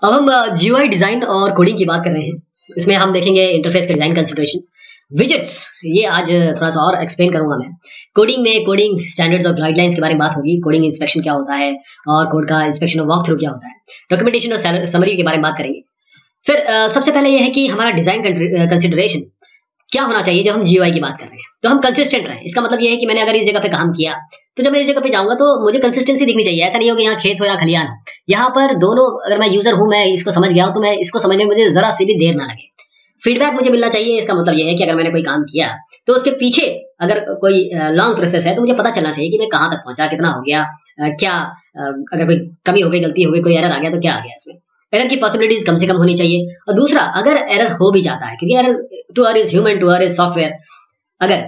अब हम GUI design और कोडिंग की बात कर रहे हैं। इसमें हम देखेंगे इंटरफेस का डिजाइन कंसिडरेशन, विजेट्स, ये आज थोड़ा सा और एक्सप्लेन करूंगा मैं। कोडिंग में कोडिंग स्टैंडर्ड्स और गाइडलाइंस के बारे में बात होगी, कोडिंग इंस्पेक्शन क्या होता है और कोड का इंस्पेक्शन और वॉक थ्रू क्या होता है, डॉक्यूमेंटेशन और समरी के बारे में बात करेंगे। फिर सबसे पहले ये है कि हमारा डिजाइन कंसिडरेशन क्या होना चाहिए जब हम जीयूआई की बात कर रहे हैं, तो हम कंसिस्टेंट रहें। इसका मतलब ये है कि मैंने अगर इस जगह पे काम किया तो जब मैं इस जगह पे जाऊंगा तो मुझे कंसिस्टेंसी दिखनी चाहिए। ऐसा नहीं हो कि यहाँ खेत हो या खलियान हो, यहाँ पर दोनों, अगर मैं यूजर हूँ, मैं इसको समझ गया हूँ, तो मैं इसको समझने में मुझे जरा सी भी देर ना लगे। फीडबैक मुझे मिलना चाहिए। इसका मतलब ये है कि अगर मैंने कोई काम किया तो उसके पीछे अगर कोई लॉन्ग प्रोसेस है तो मुझे पता चलना चाहिए कि मैं कहाँ तक पहुंचा, कितना हो गया, क्या अगर कोई कमी हो गई, गलती हो गई, कोई एरर आ गया तो क्या आ गया। इसमें एरर की पॉसिबिलिटीज कम से कम होनी चाहिए। और दूसरा, अगर एरर हो भी जाता है, क्योंकि error to error is human, to error is software, अगर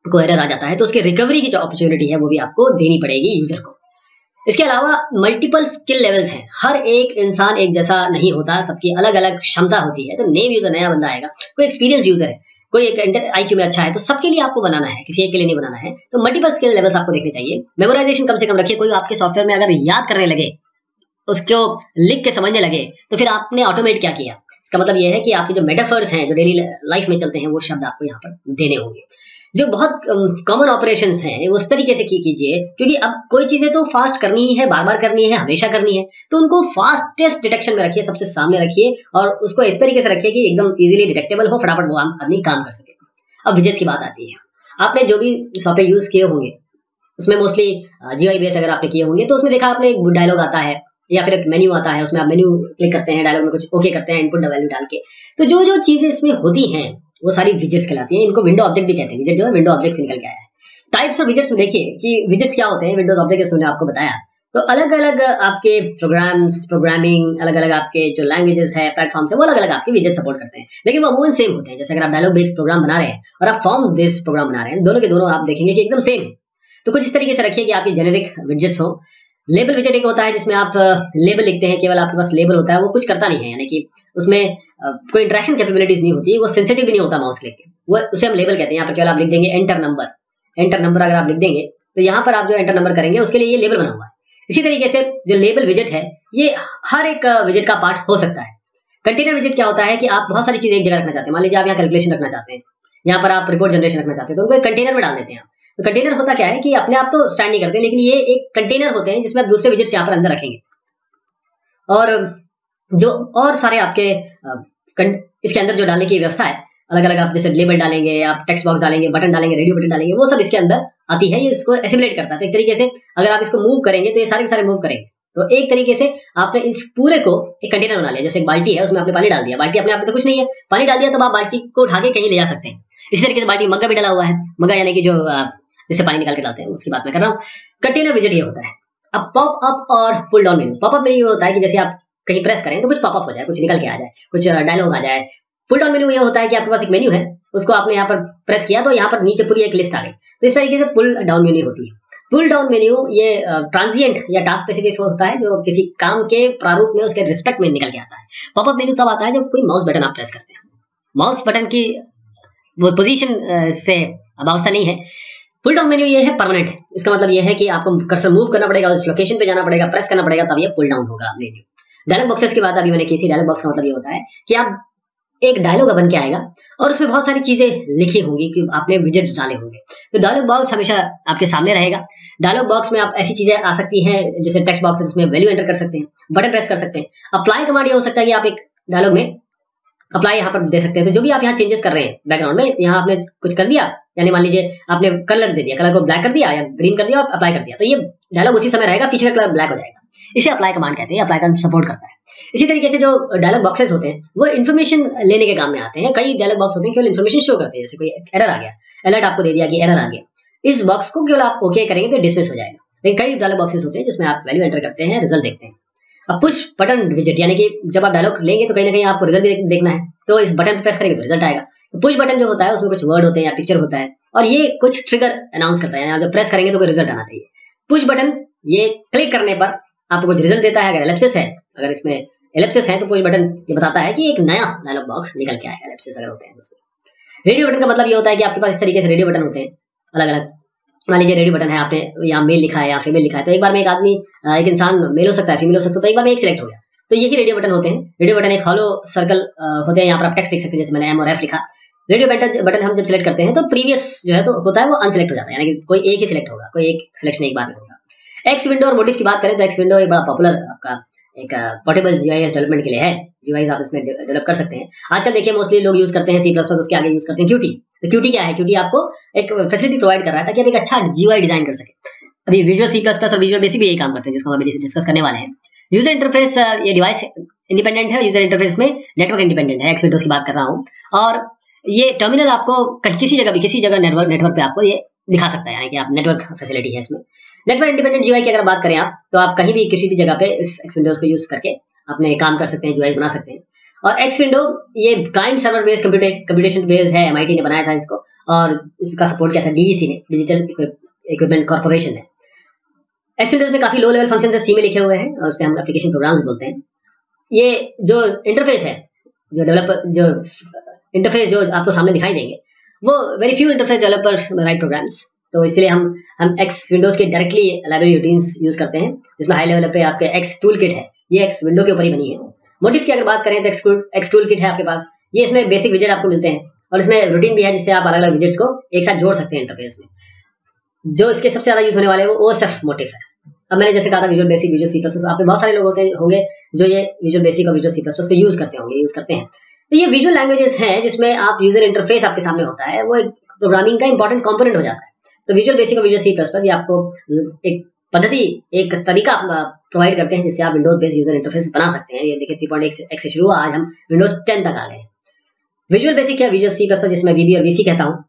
कोई एरर आ जाता है तो उसकी रिकवरी की जो अपॉर्चुनिटी है वो भी आपको देनी पड़ेगी यूजर को। इसके अलावा मल्टीपल स्किल लेवल्स हैं। हर एक इंसान एक जैसा नहीं होता, सबकी अलग अलग क्षमता होती है। तो नेम यूजर, नया बंदा आएगा, कोई एक्सपीरियंस यूजर है, कोई एक आईक्यू में अच्छा है, तो सबके लिए आपको बनाना है, किसी एक के लिए नहीं बनाना है। तो मल्टीपल स्किल लेवल्स आपको देखने चाहिए। मेमोराइजेशन कम से कम रखिए। कोई आपके सॉफ्टवेयर में अगर याद करने लगे, उसको लिख के समझने लगे, तो फिर आपने ऑटोमेट क्या किया। इसका मतलब यह है कि आपके जो मेटाफर्स हैं, जो डेली लाइफ में चलते हैं, वो शब्द आपको यहाँ पर देने होंगे। जो बहुत कॉमन ऑपरेशंस हैं उस तरीके से कीजिए, क्योंकि अब कोई चीजें तो फास्ट करनी ही है, बार बार करनी है, हमेशा करनी है, तो उनको फास्टेस्ट डिटेक्शन में रखिए, सबसे सामने रखिए, और उसको इस तरीके से रखिए कि एकदम इजीली डिटेक्टेबल हो, फटाफट वो आदमी काम कर सके। अब विजेट्स की बात आती है। आपने जो भी सॉफ्टवेयर यूज किए होंगे उसमें मोस्टली जीयूआई बेस्ड अगर आपने किए होंगे तो उसमें देखा आपने एक डायलॉग आता है या फिर एक मेन्यू आता है, उसमें आप मेन्यू क्लिक करते हैं, डायलॉग में कुछ ओके करते हैं, इनपुट वैल्यू डाल के। तो जो जो चीजें इसमें होती हैं वो सारी विजेट्स कहलाती हैं। इनको विंडो ऑब्जेक्ट भी कहते हैं। विजेट जो है विंडो ऑब्जेक्ट से निकल के आया है। टाइप्स ऑफ विजेट्स में देखिए कि विजेट्स क्या होते हैं। विंडोज ऑब्जेक्ट जैसे मैंने आपको बताया, तो अलग अलग आपके प्रोग्राम्स, प्रोग्रामिंग, अलग अलग आपके जो लैंग्वेजेस है, प्लेटफॉर्म्स है, वो अलग अलग आपके विजेट सपोर्ट करते हैं, लेकिन वो अमूमन सेम होते हैं। जैसे अगर आप डायलॉग बेस्ड प्रोग्राम बना रहे हैं और आप फॉर्म बेस्ड प्रोग्राम बना रहे हैं, दोनों के दोनों आप देखेंगे कि एकदम सेम है। तो कुछ इस तरीके से रखिए कि आपके जेनेरिक विजेट्स हो। लेबल विजेट एक होता है जिसमें आप लेबल लिखते हैं, केवल आपके पास लेबल होता है, वो कुछ करता नहीं है, यानी कि उसमें कोई इंटरेक्शन कैपेबिलिटीज नहीं होती, वो सेंसिटिव भी नहीं होता माउस क्लिक के, वो उसे हम लेबल कहते हैं। यहाँ पर केवल आप लिख देंगे एंटर नंबर। एंटर नंबर अगर आप लिख देंगे तो यहाँ पर आप जो एंटर नंबर करेंगे उसके लिए ये लेबल बना हुआ है। इसी तरीके से जो लेबल विजेट है ये हर एक विजेट का पार्ट हो सकता है। कंटेनर विजेट क्या होता है कि आप बहुत सारी चीजें एक जगह रखना चाहते हैं। मान लीजिए आप यहाँ कैलकुलेशन रखना चाहते हैं, यहाँ पर आप रिपोर्ट जनरेशन रखना चाहते हैं, तो उनको कंटेनर में डाल देते हैं। तो कंटेनर होता क्या है कि अपने आप तो स्टैंड नहीं करते, लेकिन ये एक कंटेनर होते हैं जिसमें आप दूसरे विजेट्स यहाँ पर अंदर रखेंगे। और जो और सारे आपके इसके अंदर जो डालने की व्यवस्था है, अलग अलग आप जैसे लेबल डालेंगे, आप टेक्स्ट बॉक्स डालेंगे, बटन डालेंगे, रेडियो बटन डालेंगे, वो सब इसके अंदर आती है। ये इसको एसिमुलेट करता है। तो एक तरीके से अगर आप इसको मूव करेंगे तो ये सारे के सारे मूव करेंगे। तो एक तरीके से आपने इस पूरे को एक कंटेनर बना लिया। जैसे एक बाल्टी है, उसमें आपने पानी डाल दिया। बाल्टी अपने आप में तो कुछ नहीं है, पानी डाल दिया, तब आप बाल्टी को उठा के कहीं ले जा सकते हैं। इसी तरीके से बाल्टी मग्गा भी डाला हुआ है। मग्गा यानी कि जो जिससे पानी निकाल के डालते हैं, उसकी बात मैं कर रहा हूँ। कंटेनर विजेट ये होता है। अब पॉप अप और pull down menu. Pop up menu होता है कि जैसे आप कहीं प्रेस करें तो कुछ पॉप अप हो जाए, कुछ निकल के आ जाए, कुछ डायलॉग आ जाए। पुल डाउन मेन्यू ये होता है कि आपके पास एक मेन्यू है, उसको आपने यहाँ पर प्रेस किया तो यहाँ पर नीचे पूरी एक लिस्ट आ गई। तो इस तरीके से पुल डाउन मेन्यू होती है। पुल डाउन मेन्यू ये ट्रांजिएंट या टास्क स्पेसिफिक होता है, जो किसी काम के प्रारूप में उसके रिस्पेक्ट में निकल के आता है। पॉपअप मेन्यू तब आता है जब कोई माउस बटन आप प्रेस करते हैं। माउस बटन की वो पोजीशन से वास्ता नहीं है। पुल डाउन मेन्यू ये है परमानेंट है। इसका मतलब ये है कि आपको कर्सर मूव करना पड़ेगा, उस लोकेशन पे जाना पड़ेगा, प्रेस करना पड़ेगा, तब ये पुल डाउन होगा मेन्यू। डायलॉग बॉक्सेस की बात अभी मैंने की थी। डायलॉग बॉक्स का मतलब ये होता है कि आप एक डायलॉग बन के आएगा और उसमें बहुत सारी चीजें लिखी होंगी कि आपने विजेट्स डाले होंगे। तो डायलॉग बॉक्स हमेशा आपके सामने रहेगा। डायलॉग बॉक्स में आप ऐसी चीजें आ सकती हैं जैसे टेक्स्ट बॉक्स है, उसमें वैल्यू एंटर कर सकते हैं, बटन प्रेस कर सकते हैं। अप्लाई कमांड ये हो सकता है कि आप एक डायलॉग में अप्लाई यहाँ पर दे सकते हैं। तो जो भी आप यहाँ चेंजेस कर रहे हैं बैकग्राउंड में, यहाँ आपने कुछ कर दिया, यानी मान लीजिए आपने कलर दे दिया, कलर को ब्लैक कर दिया या ग्रीन कर दिया और अप्लाई कर दिया, तो ये डायलॉग उसी समय रहेगा, पीछे का कलर ब्लैक हो जाएगा। इसे अप्लाई कमांड कहते हैं। अप्लाई कमांड सपोर्ट करता है। इसी तरीके से जो डायलॉग बॉक्सेस होते हैं वो इन्फॉर्मेशन लेने के काम में आते हैं। कई डायलॉग बॉक्स होते हैं केवल इन्फॉर्मेशन शो करते हैं, जैसे कोई एरर आ गया, अलर्ट आपको दे दिया कि एरर आ गया, इस बॉक्स को केवल आप ओके करेंगे तो डिसमिस हो जाएगा। लेकिन कई डायलॉग बॉक्सेस होते हैं जिसमें आप वैल्यू एंटर करते हैं, रिजल्ट देखते हैं। अब पुश बटन विजेट, यानी कि जब आप डायलॉग लेंगे तो कहीं ना कहीं आपको रिजल्ट भी देखना है, तो इस बटन पर प्रेस करेंगे तो रिजल्ट आएगा। तो पुश बटन जो होता है उसमें कुछ वर्ड होते हैं या पिक्चर होता है और ये कुछ ट्रिगर अनाउंस करता है, यानी जब प्रेस करेंगे तो कोई रिजल्ट आना चाहिए। पुश बटन ये क्लिक करने पर आपको कुछ रिजल्ट देता है। अगर एलिप्सिस है, अगर इसमें एलिप्सिस है तो पुश बटन ये बताता है कि एक नया डायलॉग बॉक्स निकल के आएगा। एलिप्सिस अगर होते हैं दोस्तों। रेडियो बटन का मतलब ये होता है कि आपके पास इस तरीके से रेडियो बटन होते हैं अलग अलग। मान लीजिए रेडियो बटन है, आपने यहाँ मेल लिखा है या फीमेल लिखा है, तो एक बार में एक आदमी, एक इंसान मेल हो सकता है, फीमेल हो सकता है, तो एक बार में एक सिलेक्ट हो गया। तो यही रेडियो बटन होते हैं। रेडियो बटन एक हॉलो सर्कल होते हैं, यहाँ पर आप टेक्स्ट लिख सकते हैं, जैसे मैंने एम और एफ लिखा। रेडियो बटन हम जब सिलेक्ट करते हैं तो प्रीवियस जो है तो होता है वो अनसिलेक्ट हो जाता है, यानी कि कोई एक ही सिलेक्ट होगा, कोई एक सिलेक्शन एक बार में होगा। एक्स विंडो और मोटिव की बात करें तो एक्स विंडो एक बड़ा पॉपुलर आपका एक पोर्टेबल जीआईएस डेवलपमेंट के लिए है। जीआईएस आप इसमें डेवलप कर सकते हैं। आजकल देखिए मोस्टली लोग यूज करते हैं सी प्लस प्लस, उसके आगे यूज करते हैं क्यूटी। तो क्यूटी क्या है? क्यूटी आपको एक फैसिलिटी प्रोवाइड कर रहा है ताकि आप एक अच्छा जीयूआई डिजाइन कर सके। अभी विजुअल सी प्लस प्लस और विजुअल बेसिक भी यही काम करते हैं, जिसको हम अभी डिस्कस करने वाले हैं। यूजर इंटरफेस ये डिवाइस इंडिपेंडेंट है, यूजर इंटरफेस में नेटवर्क इंडिपेंडेंट है। एक्स विंडोज की बात कर रहा हूँ, और ये टर्मिनल आपको किसी जगह नेटवर्क पे आपको ये दिखा सकता है, यानी कि आप नेटवर्क फैसिलिटी है इसमें। नेटवर्क इंडिपेंडेंट जीयूआई की अगर बात करें आप, तो आप कहीं भी किसी भी जगह पे इस एक्स विंडोज को यूज करके अपने काम कर सकते हैं, जीयूआई बना सकते हैं। और एक्स विंडो ये client server based computation based है, एमआईटी ने बनाया था इसको, और इसका सपोर्ट किया था डीईसी ने, डिजिटल इक्विपमेंट कॉर्पोरेशन ने। एक्स विंडोज में काफी लो लेवल फंक्शन है, सी में लिखे हुए हैं, और उससे हम एप्लीकेशन प्रोग्राम्स बोलते हैं। ये जो इंटरफेस है, जो इंटरफेस जो आपको सामने दिखाई देंगे, वो very few interface developers write programs. तो इसलिए हम एक्स विंडोज के डायरेक्टली लाइब्रेरी रूटीन्स यूज करते हैं, जिसमें हाई लेवल पे आपके एक्स टूल किट है, ये एक्स विंडो के ऊपर ही बनी है। मोटिव की अगर बात करें तो एक्स टूल किट है आपके पास, ये इसमें बेसिक विजेट आपको मिलते हैं, और इसमें रूटीन भी है जिससे आप अलग अलग विजेट्स को एक साथ जोड़ सकते हैं इंटरफेस में। जो इसके सबसे ज्यादा यूज होने वाले हैं वो ओएसएफ मोटिव है। अब मैंने जैसे कहा था Visual Basic, Visual C plus plus, आप में बहुत सारे लोग होंगे जो ये विजुअल बेसिक और विजुअल सी प्लस प्लस को यूज करते हैं। तो ये विजुअल लैंग्वेजेस हैं जिसमें आप यूजर इंटरफेस आपके सामने होता है, वो एक प्रोग्रामिंग का इंपॉर्टेंट कंपोनेंट हो जाता है। तो विजुअल बेसिक और विजुअल सी प्लस प्लस ये आपको एक पद्धति, एक तरीका प्रोवाइड करते हैं जिससे आप विंडोज बेस्ड यूजर इंटरफेस बना सकते हैं। ये देखिए 3.1 से शुरू हुआ, आज हम विंडोज 10 तक आ गए। विजुअल बेसिक क्या, विजुअल सी प्लस प्लस, जिसमें वीबी और वीसी कहता हूँ,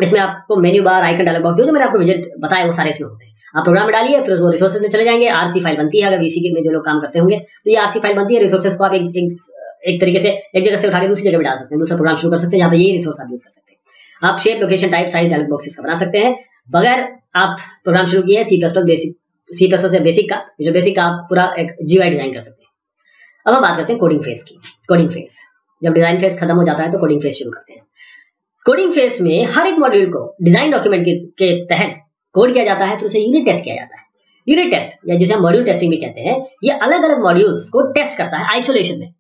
इसमें आपको menu bar, icon, dialog box, जो मैंने आपको विजेट बताया वो सारे इसमें होते हैं। आप प्रोग्राम में डालिए, फिर वो रिसोर्सेज में चले जाएंगे, आरसी फाइल बनती है। अगर वीसी में जो लोग काम करते होंगे तो ये आरसी फाइल बनती है। रिसोर्सेज को आप एक तरीके से एक जगह से उठा के दूसरी जगह भी डाल सकते हैं, दूसरा प्रोग्राम शुरू कर सकते हैं, जहाँ पे यही रिसोर्स आप यूज कर सकते हैं। आप shape, location, type, size, dialog boxes का बना सकते हैं बगैर आप प्रोग्राम शुरू किए। C plus plus basic, C plus plus basic का, जो बेसिक का आप पूरा एक जीयूआई डिजाइन कर सकते हैं। अब हम बात करते हैं कोडिंग फेज की। कोडिंग फेज, जब डिजाइन फेज खत्म हो जाता है तो कोडिंग फेज शुरू करते हैं। कोडिंग फेज में हर एक मॉड्यूल को डिजाइन डॉक्यूमेंट के तहत कोड किया जाता है, फिर उसे यूनिट टेस्ट किया जाता है। यूनिट टेस्ट, या जिसे हम मॉड्यूल टेस्टिंग भी कहते हैं, ये अलग अलग मॉड्यूल्स को टेस्ट करता है आइसोलेशन में।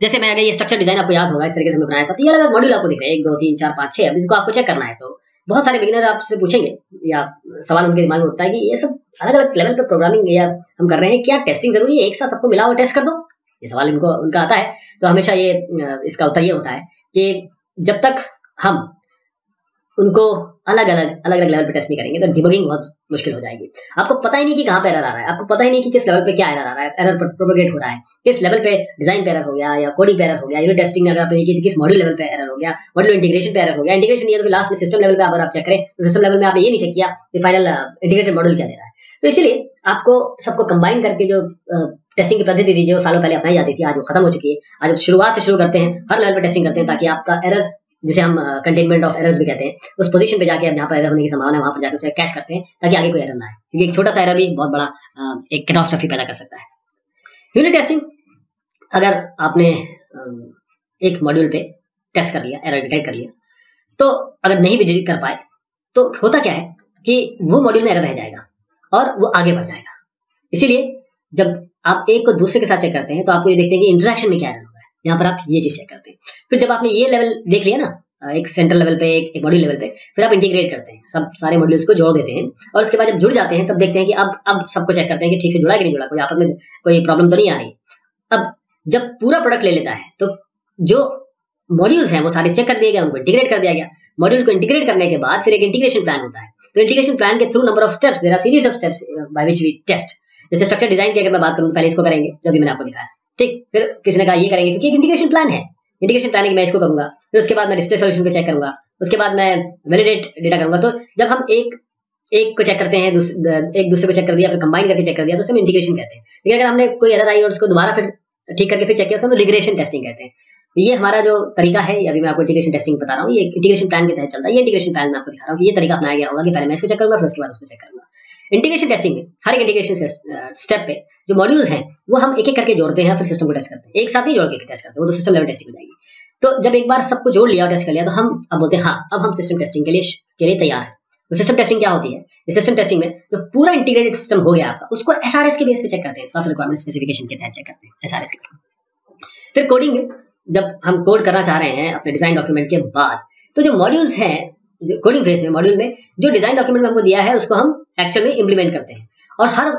जैसे मैं, अगर ये स्ट्रक्चर डिजाइन आपको याद होगा, इस तरीके से मैं बनाया था, तो ये अलग अलग मॉड्यूल आपको दिख रहे हैं, 1 2 3 4 5 6। अब इसको आपको चेक करना है तो बहुत सारे बिगिनर आपसे पूछेंगे, या सवाल उनके दिमाग में उठता है कि ये सब अलग अलग लेवल पे प्रोग्रामिंग या हम कर रहे हैं, क्या टेस्टिंग जरूरी है? एक साथ सबको मिला और टेस्ट कर दो, ये सवाल उनका आता है। तो हमेशा ये इसका उत्तर ये होता है कि जब तक हम उनको अलग अलग लेवल पे टेस्ट नहीं करेंगे तो डिबगिंग बहुत मुश्किल हो जाएगी। आपको पता ही नहीं कि कहाँ पे एरर आ रहा है, आपको पता ही नहीं कि किस लेवल पे क्या एरर आ रहा है, एरर प्रोपेगेट हो रहा है, किस लेवल पे डिजाइन पे एरर हो गया, या कोडिंग पे एरर हो गया, यूनिट टेस्टिंग अगर आपने की किस मॉड्यूल लेवल पे एरर हो गया, मॉड्यूल इंटीग्रेशन पे एरर हो गया। इंटीग्रेशन ये तो लास्ट में सिस्टम लेवल पे अगर आप चेक करें तो सिस्टम लेवल में आपने ये नहीं चेक किया कि फाइनल इंटीग्रेटेड मॉड्यूल क्या दे रहा है। तो इसीलिए आपको सबको कंबाइन करके जो टेस्टिंग की पद्धति थी, जो सालों पहले अपनाई जाती थी, आज वो खत्म हो चुकी है। आज शुरुआत से शुरू करते हैं, हर लेवल पे टेस्टिंग करते हैं, ताकि आपका एरर, जिसे हम कंटेनमेंट ऑफ एरर्स भी कहते हैं, उस पोजीशन पे जाके आप जहाँ पर एरर होने की संभावना है वहां पर जाकर उसे कैच करते हैं, ताकि आगे कोई एरर ना आए, क्योंकि एक छोटा सा एरर भी बहुत बड़ा एक कैटास्ट्रॉफी पैदा कर सकता है। यूनिट टेस्टिंग, अगर आपने एक मॉड्यूल पे टेस्ट कर लिया, एरर डिटेक्ट कर लिया, तो अगर नहीं भी डिटेक्ट कर पाए तो होता क्या है कि वो मॉड्यूल में एरर रह जाएगा और वो आगे बढ़ जाएगा। इसीलिए जब आप एक को दूसरे के साथ चेक करते हैं तो आपको ये देखते हैं कि इंटरेक्शन में क्या एरर, यहाँ पर आप ये चीज चेक करते हैं। फिर जब आपने ये लेवल देख लिया ना, एक सेंट्रल लेवल पे, एक मॉड्यूल लेवल पे, फिर आप इंटीग्रेट करते हैं, सब सारे मॉड्यूल्स को जोड़ देते हैं, और उसके बाद जब जुड़ जाते हैं तब देखते हैं कि अब सबको चेक करते हैं कि ठीक से जुड़ा कि नहीं जुड़ा, कोई आपस में कोई प्रॉब्लम तो नहीं आ रही। अब जब पूरा प्रोडक्ट ले लेता है तो जो मॉड्यूल्स हैं वो सारे चेक कर दिए गए, उनको इंटीग्रेट कर दिया गया। मॉड्यूल्स को इंटीग्रेट करने के बाद फिर एक इंटीग्रेशन प्लान होता है। तो इंटीग्रेशन प्लान के through number of steps, there are series of steps by which we test. जैसे स्ट्रक्चर डिजाइन की अगर मैं बात करूं, पहले इसको करेंगे जो भी मैंने आपको दिखाया, ठीक, फिर किसी ने कहा ये करेंगे, क्योंकि एक इंटीग्रेशन प्लान है। इंटीग्रेशन प्लानिंग मैं इसको करूंगा, फिर उसके बाद मैं डिस्प्ले सॉल्यूशन को चेक करूंगा, उसके बाद मैं वैलिडेट डेटा करूंगा। तो जब हम एक को चेक करते हैं, एक दूसरे को चेक कर दिया, फिर कंबाइन करके चेक कर दिया, तो उसे हम इंटीग्रेशन कहते हैं। लेकिन अगर हमने कोई एरर आई और उसको दोबारा फिर ठीक करके फिर चेक किया, उसको हम रिग्रेशन टेस्टिंग कहते हैं। ये हमारा जो तरीका है, अभी मैं आपको इंटीग्रेशन टेस्टिंग बता रहा हूँ, ये इंटीग्रेशन प्लान के तहत चलता है। ये इंटीग्रेशन प्लान मैं आपको दिखा रहा हूँ कि ये तरीका अपनाया गया होगा कि पहले मैं इसको चेक करूंगा, फिर उसके बाद उसको चेक करूंगा। इंटीग्रेशन टेस्टिंग में हर एक इंटीग्रेशन स्टेप पे जो मॉड्यूल्स हैं वो हम एक एक करके जोड़ते हैं, फिर सिस्टम को टेस्ट करते हैं। एक साथ नहीं जोड़ के टेस्ट करते, वो तो सिस्टम लेवल टेस्टिंग हो जाएगी। तो जब एक बार सबको जोड़ लिया और टेस्ट कर लिया, तो हम अब बोलते हैं हाँ, अब हम सिस्टम टेस्टिंग के लिए तैयार हैं। तो सिस्टम टेस्टिंग क्या होती है? सिस्टम टेस्टिंग में जो पूरा इंटीग्रेटेड सिस्टम हो गया आपका, उसको एसआरएस के बेस पे चेक करते हैं, सॉफ्ट रिक्वायरमेंट स्पेसिफिकेशन के तहत चेक करते हैं एसआरएस के थ्रू। फिर कोडिंग में जब हम कोड करना चाह रहे हैं अपने डिजाइन डॉक्यूमेंट के बाद, तो जो मॉड्यूल्स हैं कोडिंग फेज में, मॉड्यूल में जो डिजाइन डॉक्यूमेंट में हमको दिया है उसको हम एक्चुअल में इंप्लीमेंट करते हैं। और हर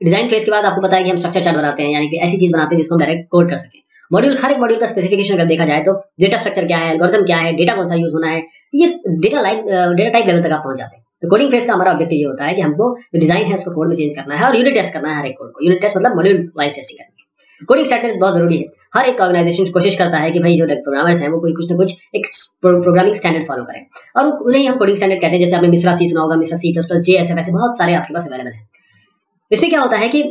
डिजाइन फेज के बाद आपको पता है कि हम स्ट्रक्चर चार्ट बनाते हैं, यानी कि ऐसी चीज बनाते हैं जिसको हम डायरेक्ट कोड कर सकें। मॉड्यूल, हर एक मॉड्यूल का स्पेसिफिकेशन अगर देखा जाए तो डेटा स्ट्रक्चर क्या है, एल्गोरिथम क्या है, डेटा कौन सा यूज होना है, ये डेटा टाइप लेवल तक आप पहुंच जाते हैं। तो कोडिंग फेज का हमारा ऑब्जेक्टिव ये होता है कि हमको जो डिजाइन है उसको कोड में चेंज करना है और यूनिट टेस्ट करना है हर एक कोड को। यूनिट टेस्ट मतलब मॉड्यूल वाइज टेस्टिंग करनी है। कोडिंग स्टैंडर्ड्स बहुत जरूरी है। हर एक ऑर्गेनाइजेशन कोशिश करता है कि भाई जो प्रोग्रामर्स हैं वो कोई कुछ ना कुछ एक प्रोग्रामिंग स्टैंडर्ड फॉलो करें, और उन्हें हम कोडिंग स्टैंडर्ड कहते हैं। जैसे आपने मिश्रा सी सुना होगा, मिश्रा सी प्लस प्लस, JSF, ऐसे बहुत सारे आपके पास अवेलेबल है। इसमें क्या होता है कि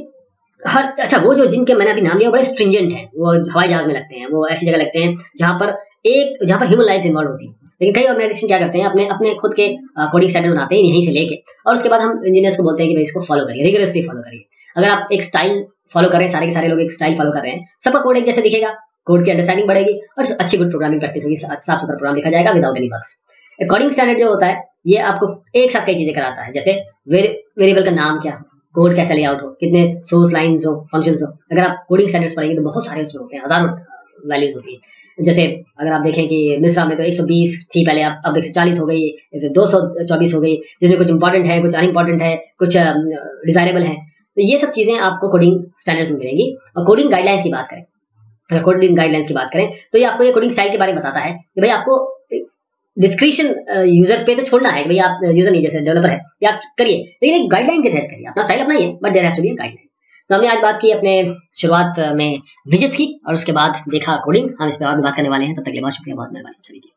वो जो जिनके मैंने अभी नाम लिया बड़े स्ट्रिंजेंट हैं, वो हवाई जहाज में लगते हैं, वो ऐसी जगह लगते हैं जहाँ पर ह्यूमन लाइफ इन्वॉल्व होती है। लेकिन कई ऑर्गेनाइजेशन क्या करते हैं, अपने अपने खुद के कोडिंग स्टैंडर्ड बनाते हैं यहीं से लेके, और उसके बाद हम इंजीनियर्स को बोलते हैं कि भाई इसको फॉलो करिए, रिगरसली फॉलो करिए। अगर आप एक स्टाइल फॉलो कर रहे हैं, सारे के सारे लोग एक स्टाइल फॉलो कर रहे हैं, सबका कोड एक जैसे दिखेगा, कोड की अंडरस्टैंडिंग बढ़ेगी और अच्छी गुड प्रोग्रामिंग प्रैक्टिस होगी, साफ सुथरा प्रोग्राम लिखा जाएगा without any bugs. Coding standard जो होता है ये आपको एक साथ कई चीजें कराता है, जैसे वेरिएबल का नाम क्या, कोड कैसा लेआउट हो, कितने सोर्स लाइन्स हो, फंक्शंस हो। अगर आप कोडिंग स्टैंडर्ड्स पढ़ेंगे तो बहुत सारे उसमें होते हैं, हजारों वैल्यूज होती है। जैसे अगर आप देखें कि मिश्रा में तो 120 थी पहले, अब 140 हो गई, फिर 224 हो गई, जिसमें कुछ इंपॉर्टेंट है, कुछ अनइम्पॉर्टेंट है, कुछ डिजायरेबल है। तो ये सब चीजें आपको कोडिंग स्टैंडर्ड्स में मिलेंगी। और कोडिंग गाइडलाइंस की बात करें, अगर कोडिंग गाइडलाइंस की बात करें तो ये आपको ये कोडिंग स्टाइल के बारे में बताता है कि भाई आपको डिस्क्रिप्शन यूजर पे तो छोड़ना है, भाई आप यूजर नहीं, जैसे डेवलपर है ये आप करिए, लेकिन एक गाइडलाइन के तहत करिए, अपना स्टाइल अपनाइए, but there has to be a guideline. तो हमने आज बात की अपने शुरुआत में विजेट्स की, और उसके बाद देखा कोडिंग। हम इस पर और भी बात करने वाले हैं, तब तक के लिए बहुत शुक्रिया, बहुत मेहरबानी सभी की।